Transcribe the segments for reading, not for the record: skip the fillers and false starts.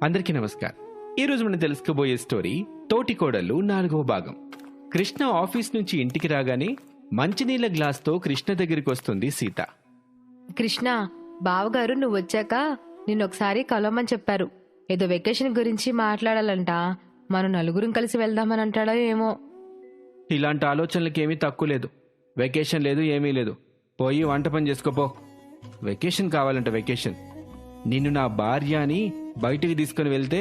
అందరికీ నమస్కారం. ఈరోజు మనం తెలుసుకోబోయే స్టోరీ తోటికోడళ్ళు 4వ భాగం. కృష్ణ ఆఫీస్ నుంచి ఇంటికి రాగానే మంచినీళ్ళ గ్లాస్తో కృష్ణ దగ్గరికి వస్తుంది సీత. కృష్ణ, బావగారు నువ్వు వచ్చాక నిన్నొకసారి కలవమని చెప్పారు. ఏదో వెకేషన్ గురించి మాట్లాడాలంట. మనం నలుగురం కలిసి వెళ్దామని అంటాడో ఏమో. ఇలాంటి ఆలోచనలకేమీ తక్కువ లేదు. వెకేషన్ లేదు, ఏమీ లేదు. పోయి వంట పని చేసుకోపో. వెకేషన్ కావాలంట, వెకేషన్. నిన్ను నా భార్య అని బయటికి తీసుకుని వెళ్తే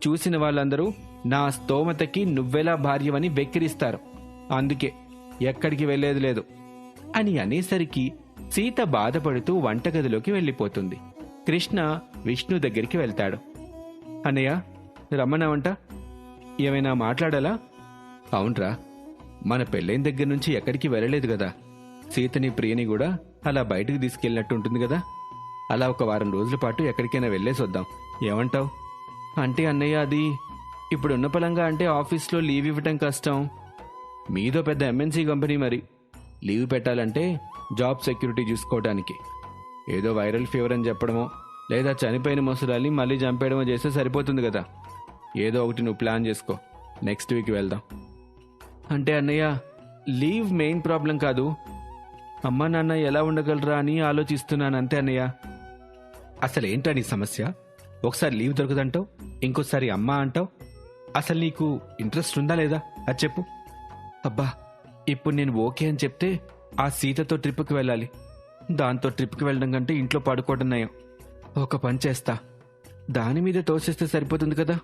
చూసిన వాళ్ళందరూ నా స్తోమతకి నువ్వెలా భార్యవని వెక్కిరిస్తారు. అందుకే ఎక్కడికి వెళ్లేది లేదు అని అనేసరికి సీత బాధపడుతూ వంటగదిలోకి వెళ్ళిపోతుంది. కృష్ణ విష్ణు దగ్గరికి వెళ్తాడు. అన్నయ్య, రమ్మన్నావంట, ఏమైనా మాట్లాడాలా? అవునరా, మన పెళ్ళైన దగ్గర నుంచి ఎక్కడికి వెళ్ళలేదు కదా. సీతని ప్రియని కూడా అలా బయటకు తీసుకెళ్ళినట్టు ఉంటుంది కదా. అలా ఒక వారం రోజుల పాటు ఎక్కడికైనా వెళ్ళేసి వద్దాం, ఏమంటావు? అంటే అన్నయ్య, అది ఇప్పుడున్న పలంగా అంటే ఆఫీస్లో లీవ్ ఇవ్వటం కష్టం. మీదో పెద్ద ఎంఎన్సీ కంపెనీ, మరి లీవ్ పెట్టాలంటే జాబ్ సెక్యూరిటీ చూసుకోవడానికి ఏదో వైరల్ ఫీవర్ అని చెప్పడమో లేదా చనిపోయిన ముసలాన్ని మళ్ళీ చంపేయడమో చేస్తే సరిపోతుంది కదా. ఏదో ఒకటి నువ్వు ప్లాన్ చేసుకో, నెక్స్ట్ వీక్ వెళ్దాం. అంటే అన్నయ్య, లీవ్ మెయిన్ ప్రాబ్లం కాదు. అమ్మా నాన్న ఎలా ఉండగలరా అని ఆలోచిస్తున్నాను, అంతే అన్నయ్య. అసలు ఏంటా నీ సమస్య? ఒకసారి లీవ్ దొరకదంటావు, ఇంకోసారి అమ్మా అంటావు. అసలు నీకు ఇంట్రెస్ట్ ఉందా లేదా అది చెప్పు. అబ్బా, ఇప్పుడు నేను ఓకే అని చెప్తే ఆ సీతతో ట్రిప్కి వెళ్ళాలి. దాంతో ట్రిప్కి వెళ్ళడం కంటే ఇంట్లో పడుకోవడం నయం. ఒక పని చేస్తా, దాని మీద తోసేస్తే సరిపోతుంది కదా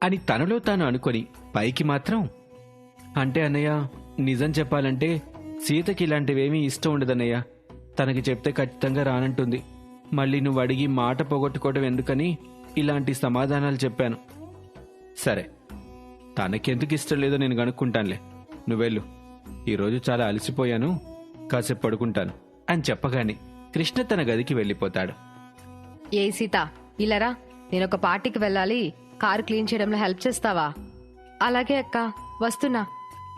అని తనలో తాను అనుకొని పైకి మాత్రం, అంటే అన్నయ్య, నిజం చెప్పాలంటే సీతకి ఇలాంటివేమీ ఇష్టం ఉండదన్నయ్య. తనకి చెప్తే ఖచ్చితంగా రానంటుంది. మళ్ళీ నువ్వు అడిగి మాట పోగొట్టుకోవడం ఎందుకని ఇలాంటి సమాధానాలు చెప్పాను. సరే, తనకెందుకు ఇష్టం లేదో నేను కనుక్కుంటానులే. నువ్వెళ్ళు, ఈరోజు చాలా అలసిపోయాను, కాసేపు పడుకుంటాను అని చెప్పగానే కృష్ణ తన గదికి వెళ్ళిపోతాడు. ఏ సీత, ఇలారా, నేనొక పార్టీకి వెళ్ళాలి. కారు క్లీన్ చేయడంలో హెల్ప్ చేస్తావా? అలాగే అక్క, వస్తున్నా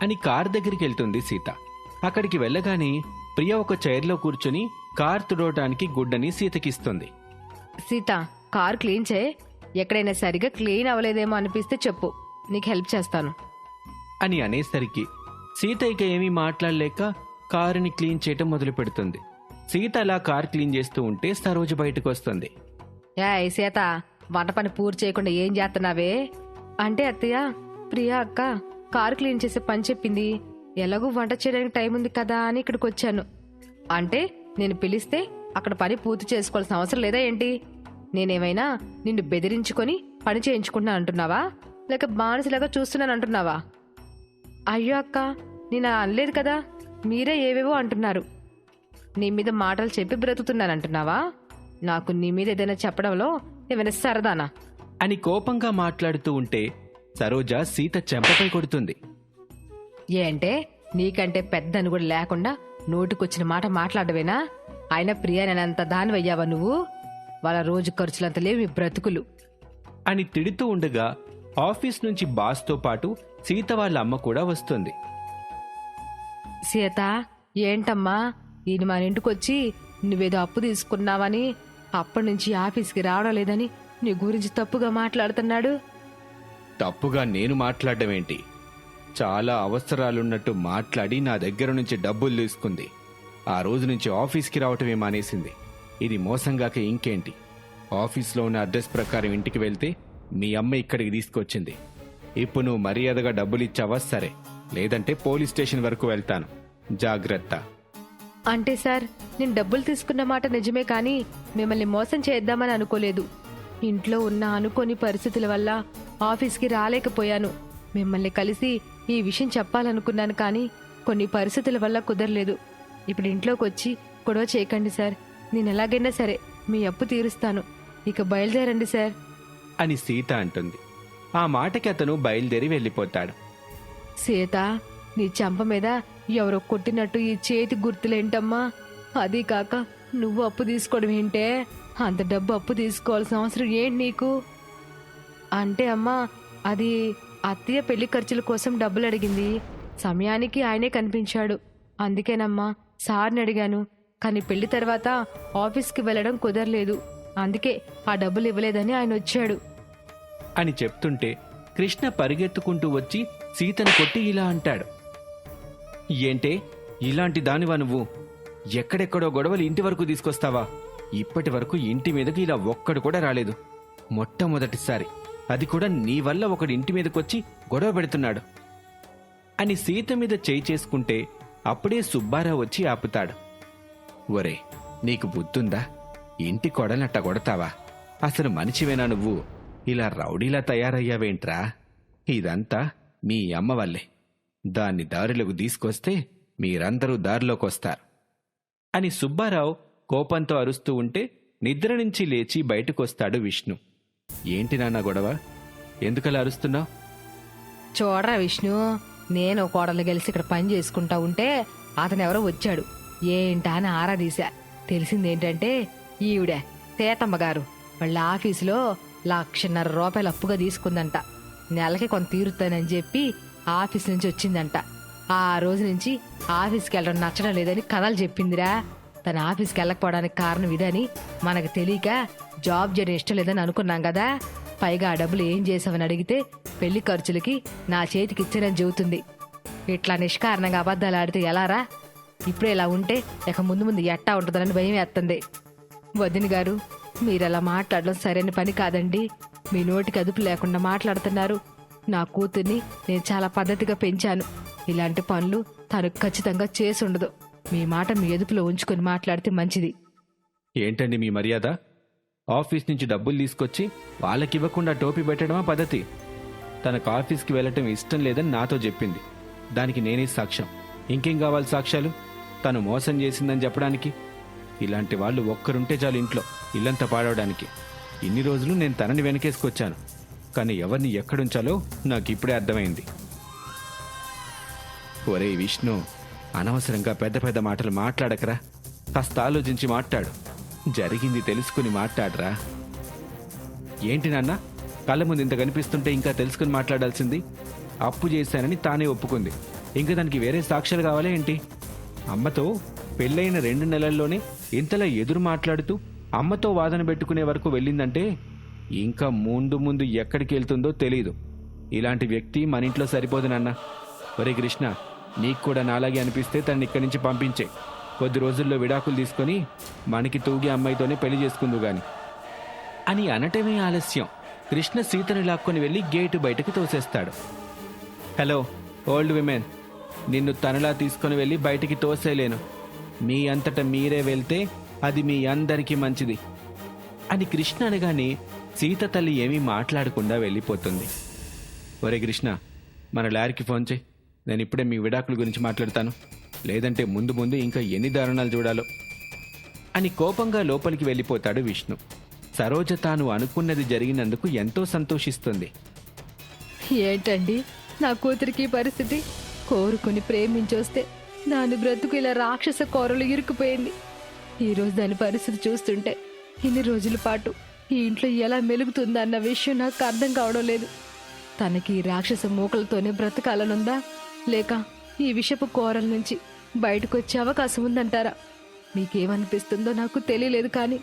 అని కార్ దగ్గరికి వెళ్తుంది సీత. అక్కడికి వెళ్ళగానే ప్రియ ఒక చైర్లో కూర్చుని కార్ తుడవటానికి గుడ్డని సీతకిస్తుంది. సీత, కారు క్లీన్ చేయి. ఎక్కడైనా సరిగా క్లీన్ అవ్వలేదేమో అనిపిస్తే చెప్పు, నీకు హెల్ప్ చేస్తాను అని అనేసరికి సీత ఇక ఏమీ మాట్లాడలేక కారుని క్లీన్ చేయటం మొదలు పెడుతుంది. సీత అలా కార్ క్లీన్ చేస్తూ ఉంటే సరోజ బయటకు వస్తుంది. ఏ సీత, వంట పని పూర్తి చేయకుండా ఏం చేస్తున్నావే? అంటే అత్తయ్య, ప్రియా అక్క కారు క్లీన్ చేసే పని చెప్పింది. ఎలాగూ వంట చేయడానికి టైం ఉంది కదా అని ఇక్కడికి వచ్చాను. అంటే నేను పిలిస్తే అక్కడ పని పూర్తి చేసుకోవాల్సిన అవసరం లేదా ఏంటి? నేనేమైనా నిన్ను బెదిరించుకొని పని చేయించుకుంటున్నాను అంటున్నావా, లేక బానిసలాగా చూస్తున్నాను అంటున్నావా? అయ్యో అక్క, నేను అనలేదు కదా, మీరే ఏవేవో అంటున్నారు. నీ మీద మాటలు చెప్పి బ్రతుకుతున్నాను అంటున్నావా? నాకు నీ మీద ఏదైనా చెప్పడంలో ఏమైనా సరదానా అని కోపంగా మాట్లాడుతూ ఉంటే సరోజ సీత చెంపపై కొడుతుంది. ఏంటే, నీకంటే పెద్దని కూడా లేకుండా నోటికొచ్చిన మాట మాట్లాడవేనా? ఆయన ప్రియానంత దాని వయ్యావా నువ్వు? వాళ్ళ రోజు ఖర్చులంత లేవు మీ బ్రతుకులు అని తిడుతూ ఉండగా ఆఫీస్ నుంచి బాస్తో పాటు సీత వాళ్ళ అమ్మ కూడా వస్తుంది. సీత, ఏంటమ్మా, ఈయన మన ఇంటికొచ్చి నువ్వేదో అప్పు తీసుకున్నావని అప్పటి నుంచి ఆఫీస్కి రావడం లేదని నీ గురించి తప్పుగా మాట్లాడుతున్నాడు. తప్పుగా నేను మాట్లాడడం ఏంటి? చాలా అవసరాలున్నట్టు మాట్లాడి నా దగ్గర నుంచి డబ్బులు తీసుకుంది. ఆ రోజు నుంచి ఆఫీస్కి రావటమే మానేసింది. ఇది మోసంగాక ఇంకేంటి? ఆఫీస్లో ఉన్న అడ్రస్ ప్రకారం ఇంటికి వెళ్తే మీ అమ్మ ఇక్కడికి తీసుకొచ్చింది. ఇప్పుడు నువ్వు మర్యాదగా డబ్బులు ఇచ్చావా? సరే, లేదంటే పోలీస్ స్టేషన్ వరకు వెళ్తాను, జాగ్రత్త. అంటే సార్, నేను డబ్బులు తీసుకున్న మాట నిజమే, కానీ మిమ్మల్ని మోసం చేద్దామని అనుకోలేదు. ఇంట్లో ఉన్న అనుకోని పరిస్థితుల వల్ల ఆఫీస్కి రాలేకపోయాను. మిమ్మల్ని కలిసి ఈ విషయం చెప్పాలనుకున్నాను, కానీ కొన్ని పరిస్థితుల వల్ల కుదరలేదు. ఇప్పుడు ఇంట్లోకి వచ్చి గొడవ చేయకండి సార్. నేను ఎలాగైనా సరే మీ అప్పు తీరుస్తాను. ఇక బయలుదేరండి సార్ అని సీత అంటుంది. ఆ మాటకి అతను బయలుదేరి వెళ్ళిపోతాడు. సీత, నీ చెంప మీద ఎవరో కొట్టినట్టు ఈ చేతి గుర్తులేంటమ్మా? అదీ కాక నువ్వు అప్పు తీసుకోవడం ఏంటే? అంత డబ్బు అప్పు తీసుకోవాల్సిన అవసరం ఏంటి నీకు? అంటే అమ్మా, అది అత్తయ్య పెళ్లి ఖర్చుల కోసం డబ్బులు అడిగింది. సమయానికి ఆయనే కనిపించాడు. అందుకేనమ్మా సార్ని అడిగాను. కానీ పెళ్లి తర్వాత ఆఫీస్కి వెళ్ళడం కుదరలేదు. అందుకే ఆ డబ్బులు ఇవ్వలేదని ఆయన వచ్చాడు. అని చెప్తుంటే కృష్ణ పరిగెత్తుకుంటూ వచ్చి సీతను కొట్టి ఇలా అంటాడు. ఏంటే ఇలాంటి దానివా నువ్వు? ఎక్కడెక్కడో గొడవలు ఇంటి వరకు తీసుకొస్తావా? ఇప్పటి వరకు ఇంటి మీదకి ఇలా ఒక్కడు కూడా రాలేదు. మొట్టమొదటిసారి, అది కూడా నీ వల్ల ఒకడు ఇంటి మీదకొచ్చి గొడవ పెడుతున్నాడు అని సీత మీద చేయి చేసుకుంటే అప్పుడే సుబ్బారావు వచ్చి ఆపుతాడు. ఒరే, నీకు బుద్ధుందా? ఇంటి కొడలట్ట కొడతావా? అసలు మనిషివేనా నువ్వు? ఇలా రౌడీలా తయారయ్యావేంట్రా? ఇదంతా మీ అమ్మ వల్లే. దాన్ని దారిలోకి తీసుకొస్తే మీరందరూ దారిలోకొస్తారు అని సుబ్బారావు కోపంతో అరుస్తూ ఉంటే నిద్ర నుంచి లేచి బయటకొస్తాడు విష్ణు. ఏంటి నాన్న గొడవ? ఎందుకలా అరుస్తున్నావు? చూడరా విష్ణు, నేను కోడలు కలిసి ఇక్కడ పని చేసుకుంటా ఉంటే అతను ఎవరో వచ్చాడు. ఏంటా అని ఆరాదీశా. తెలిసిందేంటంటే ఈవిడ సీతమ్మ గారు వాళ్ళ ఆఫీసులో 1,50,000 రూపాయలు అప్పుగా తీసుకుందంట. నెలకి కొంత తీరుతానని చెప్పి ఆఫీస్ నుంచి వచ్చిందంట. ఆ రోజు నుంచి ఆఫీస్కి వెళ్ళడం నచ్చడం లేదని కథలు చెప్పిందిరా. తన ఆఫీస్కి వెళ్ళకపోవడానికి కారణం ఇదని మనకు తెలియక జాబ్ చేయడం ఇష్టం లేదని అనుకున్నాం కదా. పైగా ఆ డబ్బులు ఏం చేసావని అడిగితే పెళ్లి ఖర్చులకి నా చేతికి ఇచ్చానని చెబుతుంది. ఇట్లా నిష్కారణంగా అబద్ధాలు ఆడితే ఎలారా? ఇప్పుడే ఇలా ఉంటే ఇక ముందు ముందు ఎట్టా ఉంటుందని భయం వేస్తుంది. వదిన గారు, మీరలా మాట్లాడడం సరైన పని కాదండి. మీ నోటికి అదుపు లేకుండా మాట్లాడుతున్నారు. నా కూతుర్ని నేను చాలా పద్ధతిగా పెంచాను. ఇలాంటి పనులు తను ఖచ్చితంగా చేసి ఉండదు. మీ మాట మీ ఎదుపులో ఉంచుకొని మాట్లాడితే మంచిది. ఏంటండి మీ మర్యాద? ఆఫీస్ నుంచి డబ్బులు తీసుకొచ్చి వాళ్ళకివ్వకుండా టోపీ పెట్టడమా పద్ధతి? తనకు ఆఫీస్కి వెళ్ళటం ఇష్టం లేదని నాతో చెప్పింది. దానికి నేనే సాక్ష్యం. ఇంకేం కావాలి సాక్ష్యాలు? తను మోసం చేసిందని చెప్పడానికి? ఇలాంటి వాళ్ళు ఒక్కరుంటే చాలు ఇంట్లో ఇల్లంతా పాడవడానికి. ఇన్ని రోజులు నేను తనని వెనకేసుకొచ్చాను, కానీ ఎవరిని ఎక్కడుంచాలో నాకు ఇప్పుడే అర్థమైంది. ఒరే విష్ణు, అనవసరంగా పెద్ద పెద్ద మాటలు మాట్లాడకరా. కాస్త ఆలోచించి మాట్లాడు. జరిగింది తెలుసుకుని మాట్లాడరా. ఏంటి నాన్న, కళ్ళ ముందు ఇంత కనిపిస్తుంటే ఇంకా తెలుసుకుని మాట్లాడాల్సింది? అప్పు చేశానని తానే ఒప్పుకుంది. ఇంకా దానికి వేరే సాక్ష్యాలు కావాలా ఏంటి? అమ్మతో పెళ్ళైన 2 నెలల్లోనే ఇంతలా ఎదురు మాట్లాడుతూ అమ్మతో వాదన పెట్టుకునే వరకు వెళ్ళిందంటే ఇంకా ముందు ముందు ఎక్కడికి వెళ్తుందో తెలీదు. ఇలాంటి వ్యక్తి మన ఇంట్లో సరిపోదు నాన్న. ఒరే కృష్ణ, నీకు కూడా నాలాగే అనిపిస్తే తనని ఇక్కడి నుంచి పంపించే. కొద్ది రోజుల్లో విడాకులు తీసుకొని మనకి తూగి అమ్మాయితోనే పెళ్లి చేసుకుందు గాని అని అనటమే ఆలస్యం. కృష్ణ సీతని లాక్కొని వెళ్ళి గేటు బయటకు తోసేస్తాడు. హలో ఓల్డ్ విమెన్, నిన్ను తనలా తీసుకొని వెళ్ళి బయటికి తోసేలేను. మీ అంతట మీరే వెళ్తే అది మీ అందరికీ మంచిది అని కృష్ణ అనగానే సీత తల్లి ఏమీ మాట్లాడకుండా వెళ్ళిపోతుంది. ఒరే కృష్ణ, మన లారీకి ఫోన్ చేయి. నేను ఇప్పుడే మీ విడాకుల గురించి మాట్లాడతాను. లేదంటే ముందు ముందు ఇంకా ఎన్ని దారుణాలు చూడాలో అని కోపంగా లోపలికి వెళ్ళిపోతాడు విష్ణు. సరోజ తాను అనుకున్నది జరిగినందుకు ఎంతో సంతోషిస్తుంది. ఏంటండి నా కూతురికి పరిస్థితి? కోరుకుని ప్రేమించొస్తే దాని బ్రతుకు ఇలా రాక్షస కోరలు ఇరుక్కుపోయింది. ఈరోజు దాని పరిస్థితి చూస్తుంటే ఇన్ని రోజుల పాటు ఈ ఇంట్లో ఎలా మెలుగుతుందన్న విషయం నాకు అర్థం కావడం లేదు. తనకి ఈ రాక్షస మూకలతోనే బ్రతకాలనుందా, లేక ఈ విషపు కోరల నుంచి బయటకు వచ్చే అవకాశం ఉందంటారా? మీకేమనిపిస్తుందో నాకు తెలియలేదు, కానీ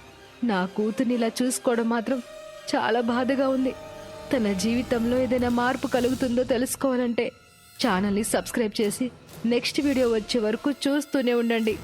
నా కూతుర్ని ఇలా చూసుకోవడం మాత్రం చాలా బాధగా ఉంది. తన జీవితంలో ఏదైనా మార్పు కలుగుతుందో తెలుసుకోవాలంటే ఛానల్ని సబ్స్క్రైబ్ చేసి నెక్స్ట్ వీడియో వచ్చే వరకు చూస్తూనే ఉండండి.